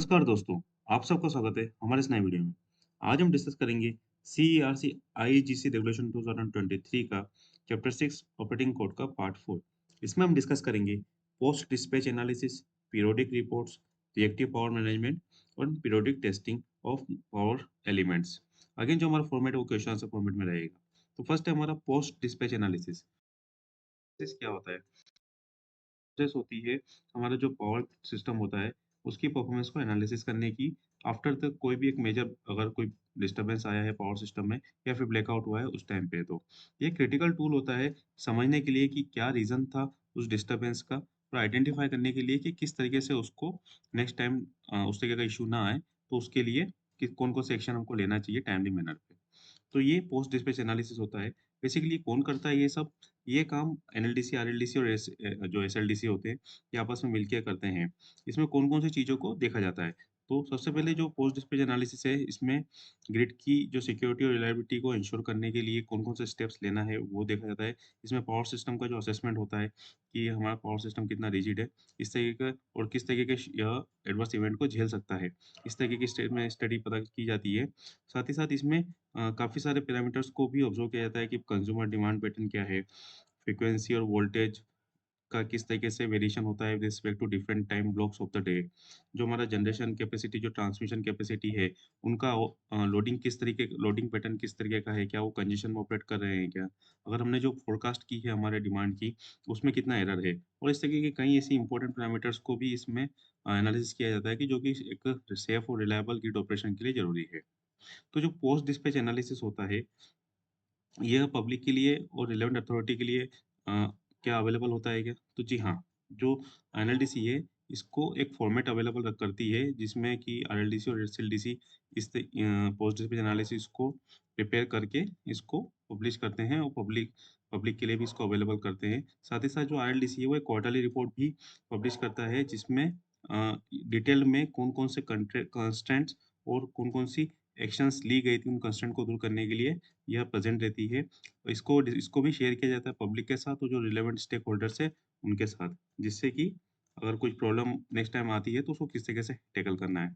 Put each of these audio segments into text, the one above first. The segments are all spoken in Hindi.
नमस्कार दोस्तों, आप सबका स्वागत है हमारे इस नए वीडियो में। आज हम डिस्कस करेंगे सीईआरसी आईजीसी रेगुलेशन 2023 का चैप्टर 6 ऑपरेटिंग कोड का पार्ट 4। इसमें हम डिस्कस करेंगे post dispatch analysis, periodic reports, reactive power management और periodic testing of power elements. Again जो हमारा फॉर्मेट है वो क्वेश्चन आंसर फॉर्मेट में रहेगा। तो फर्स्ट है हमारा पोस्ट डिस्पैच एनालिसिस। क्या होता है? प्रोसेस होती है, हमारा जो पावर सिस्टम होता है, उसकी परफॉर्मेंस को एनालिसिस करने की आफ्टर द कोई भी एक मेजर अगर कोई डिस्टर्बेंस आया है पावर सिस्टम में या फिर ब्लैकआउट हुआ है उस टाइम पे तो। ये क्रिटिकल टूल होता है समझने के लिए कि क्या रीज़न था उस डिस्टर्बेंस का और आइडेंटिफाई करने के लिए कि किस तरीके से उसको नेक्स्ट टाइम उस तरीके का इश्यू ना आए, तो उसके लिए कि कौन-कौन से एक्शन हमको लेना चाहिए टाइमली मैनर पे। तो ये पोस्ट डिस्पैच एनालिसिस होता है। बेसिकली कौन करता है ये सब? ये काम एनएलडीसी, आरएलडीसी और जो एसएलडीसी होते हैं, ये आपस में मिलके करते हैं। इसमें कौन-कौन सी चीज़ों को देखा जाता है? तो सबसे पहले जो पोस्ट डिस्पैच एनालिसिस है, इसमें ग्रिड की जो सिक्योरिटी और रिलायबिलिटी को इंश्योर करने के लिए कौन-कौन से स्टेप्स लेना है, वो देखा जाता है। इसमें पावर सिस्टम का जो असेसमेंट होता है कि हमारा पावर सिस्टम कितना रिजिड है, इस तरीके का और किस तरीके के यह एडवर्स इवेंट को झेल सकता है। इस तरीके की स्टडी पता की जाती है। साथ ही साथ इसमें काफ़ी सारे पैरामीटर्स को भी ऑब्ज़र्व किया जाता है कि कंज़्यूमर डिमांड पैटर्न क्या है, फ्रीक्वेंसी और वोल्टेज का किस तरीके से वेरिएशन होता है with respect to different time blocks of the day. जो हमारा जनरेशन कैपेसिटी, जो ट्रांसमिशन कैपेसिटी है, उनका लोडिंग पैटर्न किस तरीके का है? क्या वो कंजेशन में ऑपरेट कर रहे हैं क्या? अगर हमने जो फ़ोरकास्ट की है हमारे डिमांड की, उसमें कितना एरर है? और इस तरीके के कई ऐसी इंपॉर्टेंट पैरामीटर्स को भी इसमें एनालिसिस किया जाता है कि जो कि एक सेफ और रिलायबल ग्रिड ऑपरेशन के लिए ज़रूरी है। तो जो पोस्ट डिस्पैच एनालिसिस होता है, यह पब्लिक के लिए और रिलेवेंट अथॉरिटी के लिए क्या अवेलेबल होता है क्या? तो जी हाँ, जो एनएलडीसी है, इसको एक फॉर्मेट अवेलेबल करती है, जिसमें कि आरएलडीसी और एसएलडीसी पोस्ट डिस्पैच एनालिसिस को प्रिपेयर करके इसको पब्लिश करते हैं और पब्लिक पब्लिक के लिए भी इसको अवेलेबल करते हैं। साथ ही साथ जो आरएलडीसी है, वो एक क्वार्टरली रिपोर्ट भी पब्लिश करता है, जिसमें डिटेल में कौन-कौन से कंस्ट्रेंट्स और कौन-कौन सी एक्शंस ली गई थी, उन कंस्ट्रेंट को दूर करने के लिए यह प्रेज़ेंट रहती है। इसको भी शेयर किया जाता है पब्लिक के साथ और जो रिलेवेंट स्टेक होल्डर्स हैं, उनके साथ। जिससे कि अगर कोई प्रॉब्लम नेक्स्ट टाइम आती है, तो उसको किस तरीके से टैकल करना है।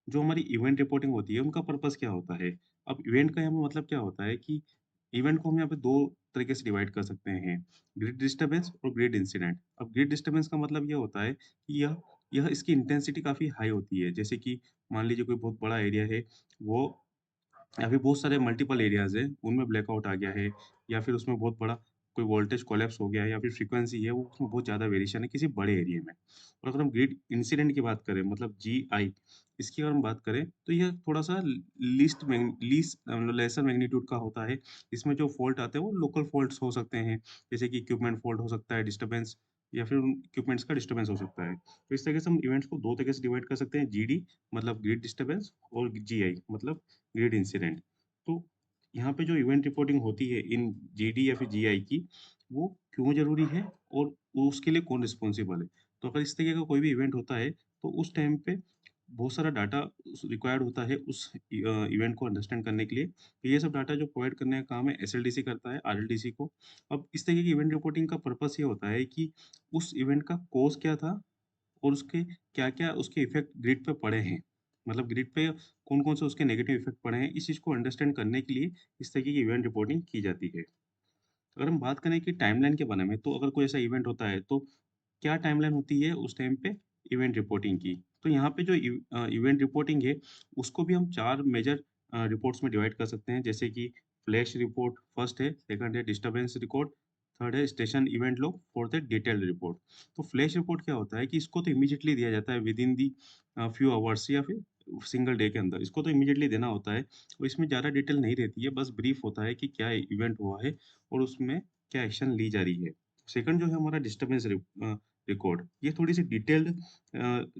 जो हमारी इवेंट रिपोर्टिंग होती है, उनका पर्पज़ क्या होता है? अब इवेंट का यहाँ पे मतलब क्या होता है कि इवेंट को हम यहाँ पे 2 तरीके से डिवाइड कर सकते हैं, ग्रिड डिस्टर्बेंस और ग्रिड इंसिडेंट। अब ग्रिड डिस्टर्बेंस का मतलब ये होता है कि यह इसकी इंटेंसिटी काफ़ी हाई होती है। जैसे कि मान लीजिए कोई बहुत बड़ा एरिया है, वो या फिर बहुत सारे मल्टीपल एरियाज़ हैं, उनमें ब्लैकआउट आ गया है या फिर उसमें बहुत बड़ा कोई वोल्टेज कोलैप्स हो गया है या फिर फ्रीक्वेंसी है वो उसमें बहुत ज़्यादा वेरिएशन है किसी बड़े एरिया में। और अगर हम ग्रिड इंसिडेंट की बात करें मतलब जीआई इसकी अगर हम बात करें तो यह थोड़ा-सा लेसर मैग्नीट्यूड का होता है। इसमें जो फ़ॉल्ट आते हैं वो लोकल फ़ॉल्ट्स हो सकते हैं, जैसे कि इक्विपमेंट फ़ॉल्ट हो सकता है, डिस्टर्बेंस या फिर उन इक्विपमेंट्स का डिस्टर्बेंस हो सकता है। तो इस तरीके से हम इवेंट्स को 2 तरीके से डिवाइड कर सकते हैं, जीडी मतलब ग्रिड डिस्टर्बेंस और जीआई मतलब ग्रेड इंसिडेंट। तो यहाँ पे जो इवेंट रिपोर्टिंग होती है इन जीडी या फिर जीआई की, वो क्यों ज़रूरी है और वो उसके लिए कौन रिस्पॉन्सिबल है? तो अगर इस तरीके का कोई भी इवेंट होता है, तो उस टाइम पे बहुत सारा डाटा रिक्वायर्ड होता है उस इवेंट को अंडरस्टैंड करने के लिए। तो ये सब डाटा जो प्रोवाइड करने का काम है एसएलडीसी करता है आरएलडीसी को। अब इस तरीके की इवेंट रिपोर्टिंग का पर्पज़ ये होता है कि उस इवेंट का कॉज़ क्या था और उसके क्या-क्या उसके इफ़ेक्ट ग्रिड पे पड़े हैं। मतलब ग्रिड पे कौन-कौन से उसके नेगेटिव इफ़ेक्ट पड़े हैं, इस चीज़ को अंडरस्टैंड करने के लिए इस तरीके की इवेंट रिपोर्टिंग की जाती है। अगर हम बात करें कि टाइमलाइन के बारे में, तो अगर कोई ऐसा इवेंट होता है, तो क्या टाइमलाइन होती है उस टाइम पे इवेंट रिपोर्टिंग की? तो यहाँ पे जो इवेंट रिपोर्टिंग है, उसको भी हम 4 मेजर रिपोर्ट्स में डिवाइड कर सकते हैं, जैसे कि फ्लैश रिपोर्ट फर्स्ट है, सेकंड है डिस्टर्बेंस रिकॉर्ड, थर्ड है स्टेशन इवेंट लॉग, फोर्थ है डिटेल्ड रिपोर्ट। तो फ्लैश रिपोर्ट क्या होता है कि इसको तो इमीडिएटली दिया जाता है विदिन दी फ्यू आवर्स या फिर सिंगल डे के अंदर। इसको तो इमीडिएटली देना होता है और इसमें ज़्यादा डिटेल नहीं रहती है, बस ब्रीफ होता है कि क्या इवेंट हुआ है और उसमें क्या एक्शन ली जा रही है। सेकंड जो है हमारा रिकॉर्ड, ये थोड़ी-सी डिटेल्ड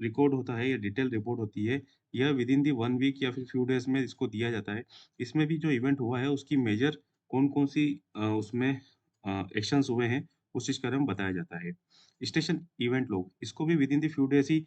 रिकॉर्ड होता है या डिटेल्ड रिपोर्ट होती है। यह विदिन दी 1 वीक या फिर फ्यू डेज़ में इसको दिया जाता है। इसमें भी जो इवेंट हुआ है उसकी मेजर कौन-कौन सी उसमें एक्शंस हुए हैं, उस चीज़ के बारे में बताया जाता है। स्टेशन इवेंट लॉग, इसको भी within the few days he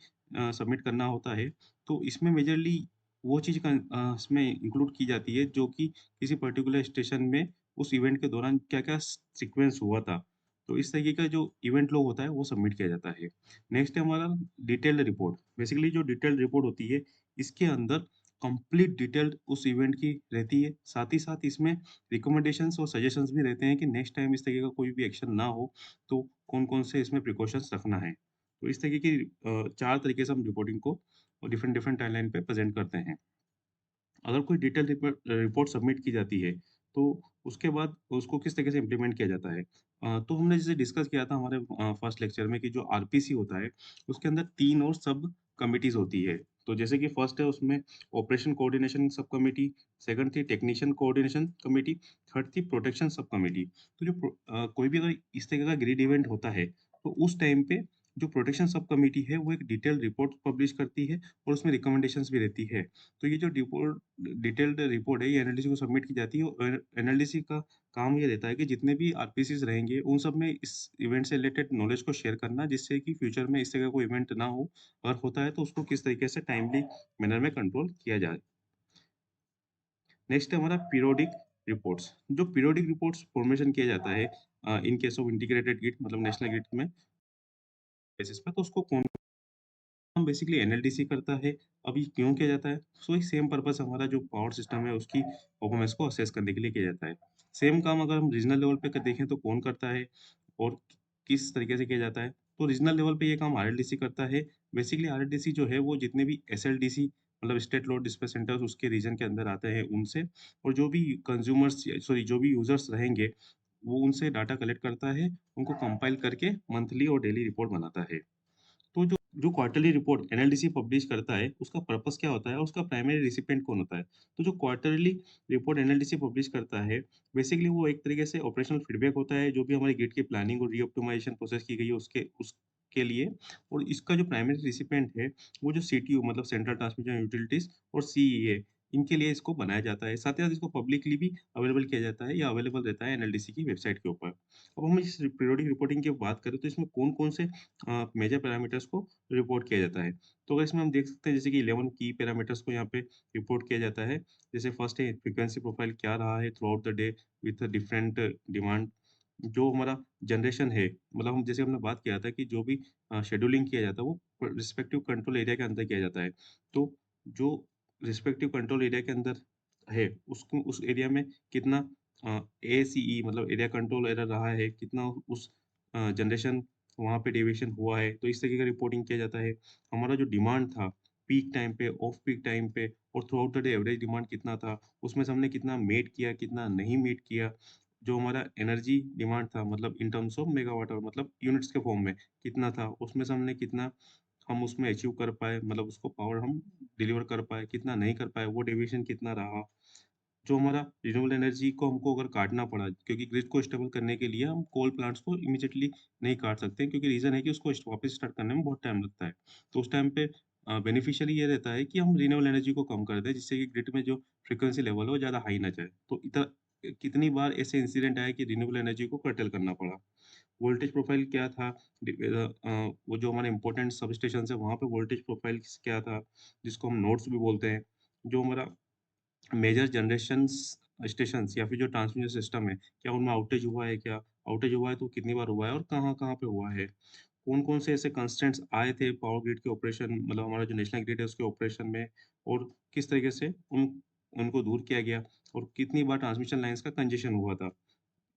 submit करना होता है। तो इसमें मेजरली वो चीज़ इसमें इंक्लूड की जाती है जो कि किसी पर्टिकुलर स्टेशन में उस इवेंट के दौरान क्या-क्या सीक्वेंस हुआ था। तो इस तरीके का जो इवेंट लॉग होता है वो सबमिट किया जाता है। नेक्स्ट है हमारा डिटेल्ड रिपोर्ट। बेसिकली जो डिटेल्ड रिपोर्ट होती है, इसके अंदर कंप्लीट डिटेल्ड उस इवेंट की रहती है। साथ ही साथ इसमें रिकमेंडेशंस और सजेशंस भी रहते हैं कि नेक्स्ट टाइम इस तरीके का कोई भी एक्शन ना हो, तो कौन-कौन से इसमें प्रिकॉशंस रखना है। तो इस तरीके की 4 तरीके से हम रिपोर्टिंग को डिफरेंट डिफरेंट टाइमलाइन पे प्रेज़ेंट करते हैं। अगर कोई डिटेल रिपोर्ट सबमिट की जाती है, तो उसके बाद उसको किस तरीके से इम्प्लीमेंट किया जाता है। तो हमने जैसे डिस्कस किया था हमारे फर्स्ट लेक्चर में कि जो आरपीसी होता है, उसके अंदर 3 और सब कमिटीज़ होती है। तो जैसे कि फर्स्ट है उसमें ऑपरेशन कोऑर्डिनेशन सब कमिटी, सेकंड थी टेक्नीशियन कोऑर्डिनेशन कमिटी, थर्ड थी प्रोटेक्शन सब कमिटी। तो कोई भी अगर इस तरह का ग्रिड इवेंट होता है, तो उस टाइम पे जो प्रोटेक्शन सब कमिटी है, वो एक डिटेल्ड रिपोर्ट पब्लिश करती है और उसमें रिकमेंडेशंस भी रहती है। तो ये जो डिटेल्ड रिपोर्ट है, ये एनएलडीसी को सबमिट की जाती है और एनएलडीसी का काम ये रहता है कि जितने भी आरपीसीज़ रहेंगे, उन सब में इस इवेंट से रिलेटेड नॉलेज को शेयर करना, जिससे कि फ्यूचर में इस तरह का कोई इवेंट ना हो। अगर होता है, तो उसको किस तरीके से टाइमली मैनर में कंट्रोल किया जाए। नेक्स्ट है हमारा पीरियोडिक रिपोर्ट्स। जो पीरियोडिक रिपोर्ट्स फॉर्मेशन किया जाता है इन केस ऑफ इंटीग्रेटेड ग्रिड मतलब नेशनल ग्रिड में बेसिस पे, तो उसको कौन बेसिकली एनएलडीसी करता है। अब ये क्यों किया जाता है? सो एक सेम पर्पस हमारा जो पावर सिस्टम है उसकी परफॉर्मेंस को असेस करने के लिए किया जाता है। सेम काम अगर हम रीजनल लेवल पे देखें तो कौन करता है और किस तरीके से किया जाता है? तो रीजनल लेवल पे ये काम आरएलडीसी करता है। बेसिकली आरएलडीसी जो है वो जितने भी एसएलडीसी मतलब स्टेट लोड डिस्पैच सेंटर्स उसके रीजन के अंदर आते हैं उनसे, और जो भी कंज्यूमर्स सॉरी जो भी यूजर्स रहेंगे, वो उनसे डाटा कलेक्ट करता है, उनको कंपाइल करके मंथली और डेली रिपोर्ट बनाता है। तो जो जो क्वार्टरली रिपोर्ट एनएलडीसी पब्लिश करता है, उसका पर्पस क्या होता है और उसका प्राइमरी रिसिपिएंट कौन होता है? तो जो क्वार्टरली रिपोर्ट एनएलडीसी पब्लिश करता है, बेसिकली वो एक तरीके से ऑपरेशनल फीडबैक होता है, जो भी हमारी गिट की प्लानिंग और री-ऑप्टिमाइजेशन प्रोसेस की गई है उसके लिए। और इसका जो प्राइमरी रिसिपिएंट है, वो जो सीटीयू मतलब सेंट्रल ट्रांसमिशन यूटिलिटीज़ और सीईए, इनके लिए इसको बनाया जाता है। साथ ही साथ इसको पब्लिकली भी अवेलेबल किया जाता है या अवेलेबल रहता है एनएलडीसी की वेबसाइट के ऊपर। अब हम इस पीरियोडिक रिपोर्टिंग की बात करें, तो इसमें कौन-कौन से मेजर पैरामीटर्स को रिपोर्ट किया जाता है। तो अगर इसमें हम देख सकते हैं जैसे कि 11 की पैरामीटर्स को यहाँ पे रिपोर्ट किया जाता है। जैसे फर्स्ट है फ्रीक्वेंसी प्रोफाइल क्या रहा है through out the day with different demand. जो हमारा जनरेशन है, मतलब हम जैसे हमने बात किया था कि जो भी शेड्यूलिंग किया जाता है वो रिस्पेक्टिव कंट्रोल एरिया के अंदर किया जाता है। तो जो रिस्पेक्टिव कंट्रोल एरिया के अंदर है, उसको उस एरिया में कितना एसीई मतलब एरिया कंट्रोल एरर रहा है, कितना उस जनरेशन वहाँ पे डेविएशन हुआ है, तो इस तरीके का रिपोर्टिंग किया जाता है। हमारा जो डिमांड था, पीक टाइम पे, ऑफ पीक टाइम पे और through out the day average demand कितना था, उसमें से हमने कितना मीट किया, कितना नहीं मीट किया। जो हमारा एनर्जी डिमांड था मतलब in terms of megawatt hour मतलब यूनिट्स के फॉर्म में कितना था, उसमें से हमने कितना हम उसमें अचीव कर पाए, मतलब उसको पावर हम डिलीवर कर पाए, कितना नहीं कर पाए, वो डेविएशन कितना रहा। जो हमारा रिन्यूएबल एनर्जी को हमको अगर काटना पड़ा क्योंकि ग्रिड को स्टेबल करने के लिए हम कोल प्लांट्स को इमीडिएटली नहीं काट सकते क्योंकि रीज़न है कि उसको वापस स्टार्ट करने में बहुत टाइम लगता है। तो उस टाइम पे बेनिफिशियली ये रहता है कि हम रिन्यूएबल एनर्जी को कम कर दें जिससे कि ग्रिड में जो फ्रीक्वेंसी लेवल है वो ज़्यादा हाई ना जाए। तो कितनी बार ऐसे इंसिडेंट आए कि रिन्यूएबल एनर्जी को कर्टेल करना पड़ा। वोल्टेज प्रोफाइल क्या था? वो जो हमारे इम्पोर्टेंट सब स्टेशंस है वहाँ पे वोल्टेज प्रोफाइल क्या था? जिसको हम नोड्स भी बोलते हैं। जो हमारा मेजर जनरेशंस स्टेशंस या फिर जो ट्रांसमिशन सिस्टम है, क्या उनमें आउटेज हुआ है क्या? आउटेज हुआ है तो कितनी बार हुआ है और कहाँ-कहाँ पे हुआ है? कौन-कौन से ऐसे कंस्ट्रेंट्स आए थे पावर ग्रिड के ऑपरेशन मतलब हमारा जो नेशनल ग्रिड है उसके ऑपरेशन में और किस तरीके से उनको दूर किया गया और कितनी बार ट्रांसमिशन लाइन्स का कंजेशन हुआ था?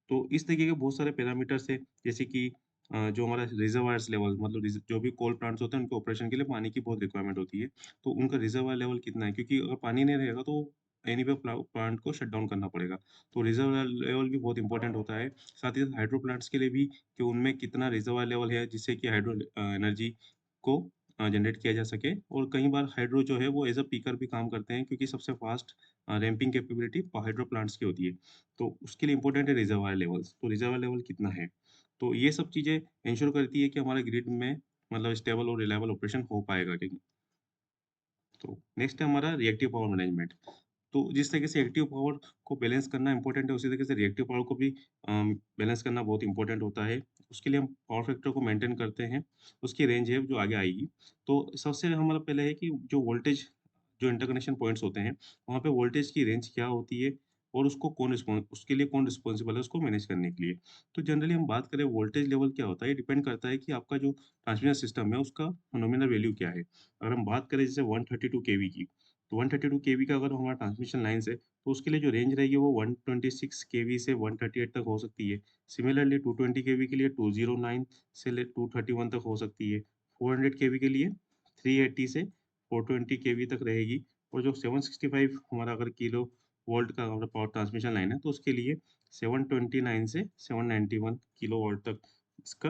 तो इस तरीके के बहुत सारे पैरामीटर्स हैं, जैसे कि जो हमारा रिजर्वायर्स लेवल मतलब जो भी कोल प्लांट्स होते हैं, उनके ऑपरेशन के लिए पानी की बहुत रिक्वायरमेंट होती है। तो उनका रिजर्वायर लेवल कितना है? क्योंकि अगर पानी नहीं रहेगा तो एनीवे प्लांट को शट डाउन करना पड़ेगा। तो रिजर्वायर लेवल भी बहुत इंपॉर्टेंट होता है। साथ ही साथ हाइड्रो प्लांट्स के लिए भी कि उनमें कितना रिजर्वायर लेवल है, जिससे कि हाइड्रो एनर्जी को जनरेट किया जा सके और कई बार हाइड्रो जो है वो एज़ अ पीकर भी काम करते हैं क्योंकि सबसे fast ramping capability hydro plants की होती है। तो उसके लिए इम्पोर्टेंट है रिजर्वायर लेवल्स, तो रिजर्वायर लेवल कितना है? तो ये सब चीज़ें एंश्योर करती है कि हमारे ग्रिड में मतलब स्टेबल और रिलायबल ऑपरेशन हो पाएगा कि नहीं। तो नेक्स्ट है हमारा रिएक्टिव पावर मैनेजमेंट। तो जिस तरीके से एक्टिव पावर को बैलेंस करना इम्पोर्टेंट है, उसी तरीके से रिएक्टिव पावर को भी बैलेंस करना बहुत इम्पोर्टेंट होता है। उसके लिए हम पावर फैक्टर को मेंटेन करते हैं, उसकी रेंज है जो आगे आएगी। तो सबसे हमारा पहले है कि जो वोल्टेज जो इंटरकनेक्शन पॉइंट्स होते हैं, वहाँ पे वोल्टेज की रेंज क्या होती है? और उसके लिए कौन रिस्पॉन्सिबल है उसको मैनेज करने के लिए। तो जनरली हम बात करें वोल्टेज लेवल क्या होता है, ये डिपेंड करता है कि आपका जो ट्रांसमिशन सिस्टम है उसका नॉमिनल वैल्यू क्या है। अगर हम बात करें जैसे 132 केवी की, तो 132 केवी का अगर हमारा ट्रांसमिशन लाइन्स है, तो उसके लिए जो रेंज रहेगी वो 126 केवी से 138 तक हो सकती है। सिमिलरली 220 केवी के लिए 209 से 231 तक हो सकती है। 400 केवी के लिए 380 से 420 केवी तक रहेगी। और जो 765 हमारा अगर किलो वोल्ट का हमारा पावर ट्रांसमिशन लाइन है, तो उसके लिए 729 से 791 किलो वोल्ट तक इसका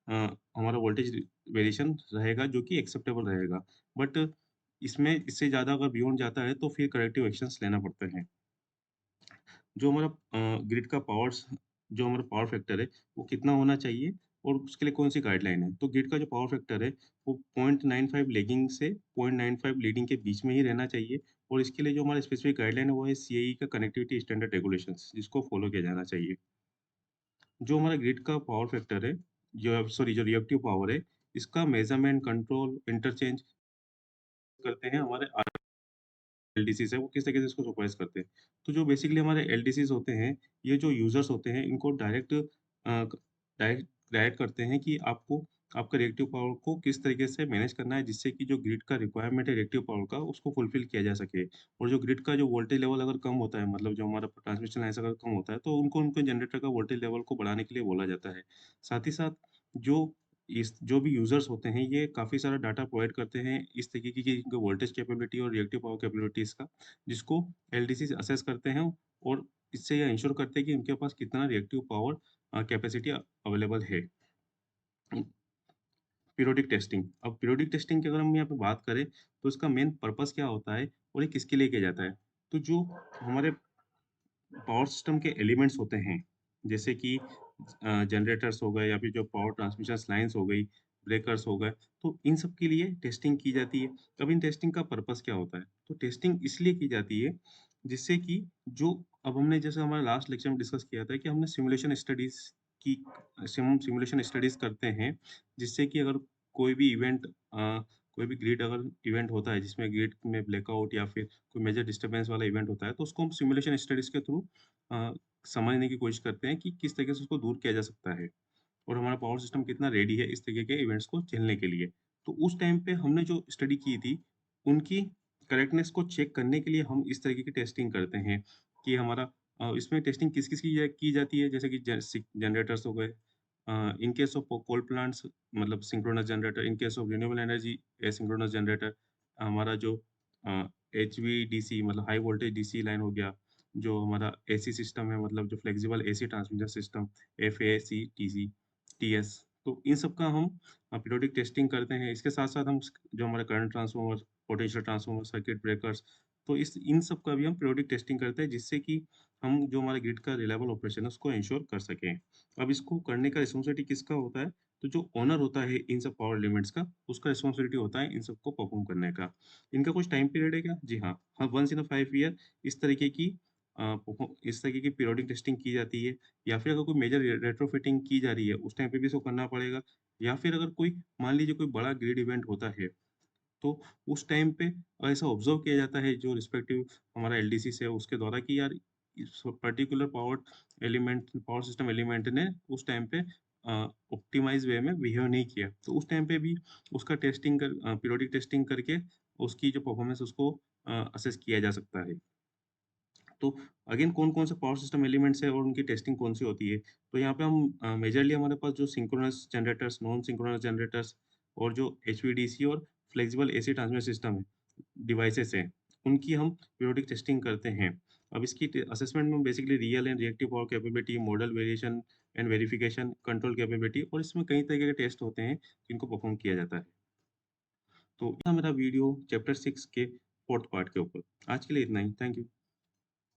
हमारा वोल्टेज वेरिएशन रहेगा, जो कि एक्सेप्टेबल रहेगा। बट इसमें इससे ज़्यादा अगर बियॉन्ड जाता है तो फिर करेक्टिव एक्शंस लेना पड़ते हैं। जो हमारा ग्रिड का जो हमारा पावर फैक्टर है, वो कितना होना चाहिए और उसके लिए कौन-सी गाइडलाइन है। तो ग्रिड का जो पावर फैक्टर है, वो 0.95 लैगिंग से 0.95 लीडिंग के बीच में ही रहना चाहिए और इसके लिए जो हमारा स्पेसिफिक गाइडलाइन है, वो है सीआईई का कनेक्टिविटी स्टैंडर्ड रेगुलेशंस, जिसको फॉलो किया जाना चाहिए। जो हमारा ग्रिड का पावर फैक्टर है, जो रिएक्टिव पावर है, इसका मेज़रमेंट, कंट्रोल, इंटरचेंज करते हैं हमारे एलडीसीज़ है, वो किस तरीके से इसको सुपरवाइज़ करते हैं। तो जो बेसिकली हमारे एलडीसीज़ होते हैं, ये जो यूज़र्स होते हैं, इनको डायरेक्ट गाइड करते हैं कि आपको आपका रिएक्टिव पावर को किस तरीके से मैनेज करना है, जिससे कि जो ग्रिड का रिक्वायरमेंट है रिएक्टिव पावर का, उसको फुलफ़िल किया जा सके। और जो ग्रिड का जो वोल्टेज लेवल अगर कम होता है, मतलब जो हमारा ट्रांसमिशन लाइन्स अगर कम होता है, तो उनको उनके जनरेटर का वोल्टेज लेवल को बढ़ाने के लिए बोला जाता है। साथ ही साथ जो जो भी यूज़र्स होते हैं, ये काफ़ी सारा डाटा प्रोवाइड करते हैं इस तरीके की वोल्टेज कैपेबिलिटी और रिएक्टिव पावर कैपेबिलिटीज़ का, जिसको एलडीसीज़ असेस करते हैं और इससे ये इंश्योर करते हैं कि इनके पास कितना रिएक्टिव पावर कैपेसिटी अवेलेबल है। पीरियोडिक टेस्टिंग, अब पीरियोडिक टेस्टिंग की अगर हम यहाँ पे बात करें, तो इसका मेन पर्पज़ क्या होता है और ये किसके लिए किया जाता है? तो जो हमारे पावर सिस्टम के एलिमेंट्स होते हैं, जैसे कि जनरेटर्स हो गए या फिर जो पावर ट्रांसमिशन लाइन्स हो गई, ब्रेकर्स हो गए, तो इन सब के लिए टेस्टिंग की जाती है। अब इन टेस्टिंग का पर्पस क्या होता है? तो टेस्टिंग इसलिए की जाती है, जिससे कि जो अब हमने जैसे हमारे लास्ट लेक्चर में डिस्कस किया था कि हमने की सिमुलेशन स्टडीज़ करते हैं, जिससे कि अगर कोई भी इवेंट कोई भी ग्रिड अगर इवेंट होता है, जिसमें ग्रिड में ब्लैकआउट या फिर कोई मेजर डिस्टर्बेंस वाला इवेंट होता है, तो उसको हम सिमुलेशन स्टडीज़ के थ्रू अ, समझने की कोशिश करते हैं कि किस तरीके से उसको दूर किया जा सकता है और हमारा पावर सिस्टम कितना रेडी है इस तरीके के इवेंट्स को झेलने के लिए। तो उस टाइम पे हमने जो स्टडी की थी, उनकी करेक्टनेस को चेक करने के लिए हम इस तरीके की टेस्टिंग करते हैं कि हमारा इसमें टेस्टिंग किस-किस की जाती है, जैसे कि जनरेटर्स हो गए, in case of coal plants मतलब synchronous generator, in case of renewable energy asynchronous generator, हमारा जो एचवीडीसी मतलब हाई वोल्टेज डीसी लाइन हो गया, जो हमारा एसी सिस्टम है मतलब जो flexible AC transmission system FAC, TC, TS, तो इन सब का हम पीरियोडिक टेस्टिंग करते हैं। इसके साथ-साथ हम जो हमारा current transformer, potential transformer, circuit breakers, तो इस इन सब का भी हम पीरियोडिक टेस्टिंग करते हैं, जिससे कि हम जो हमारे ग्रिड का रिलायबल ऑपरेशन है उसको एंश्योर कर सकें। अब इसको करने का रिस्पॉन्सिबिलिटी किसका होता है? तो जो ओनर होता है इन सब पावर एलिमेंट्स का, उसका रिस्पॉन्सिबिलिटी होता है इन सबको परफॉर्म करने का। इनका कुछ टाइम पीरियड है क्या? जी हाँ, वन्स इन अ 5 ईयर इस तरीके की इस तरीके की पीरियोडिक टेस्टिंग की जाती है, या फिर अगर कोई मेजर रेट्रोफिटिंग की जा रही है, उस टाइम पे भी इसको करना पड़ेगा, या फिर अगर कोई मान लीजिए कोई बड़ा ग्रिड इवेंट होता है, तो उस टाइम पे ऐसा ऑब्ज़र्व किया जाता है जो रिस्पेक्टिव हमारा एलडीसी है उसके द्वारा कि यार इस पर्टिकुलर पावर सिस्टम एलिमेंट ने उस टाइम पे ऑप्टिमाइज़ वे में बिहेव नहीं किया। तो उस टाइम पे भी उसका पीरियोडिक टेस्टिंग करके उसकी जो परफॉर्मेंस उसको असेस किया जा सकता है। तो अगेन कौन-कौन से पावर सिस्टम एलिमेंट्स हैं और उनकी टेस्टिंग कौन-सी होती है? तो यहाँ पे हम मेजरली हमारे पास जो synchronous generators, non synchronous generators और जो एचवीडीसी और फ्लेक्सिबल एसी ट्रांसमिशन सिस्टम है, डिवाइसेस हैं, उनकी हम पीरियोडिक टेस्टिंग करते हैं। अब इसकी असेसमेंट में basically real and reactive power capability, model variation and verification, control capability और इसमें कई तरीके के टेस्ट होते हैं जिनको परफॉर्म किया जाता है। तो ये था मेरा वीडियो चैप्टर 6 के 4th पार्ट के ऊपर। आज के लिए इतना ही। Thank you.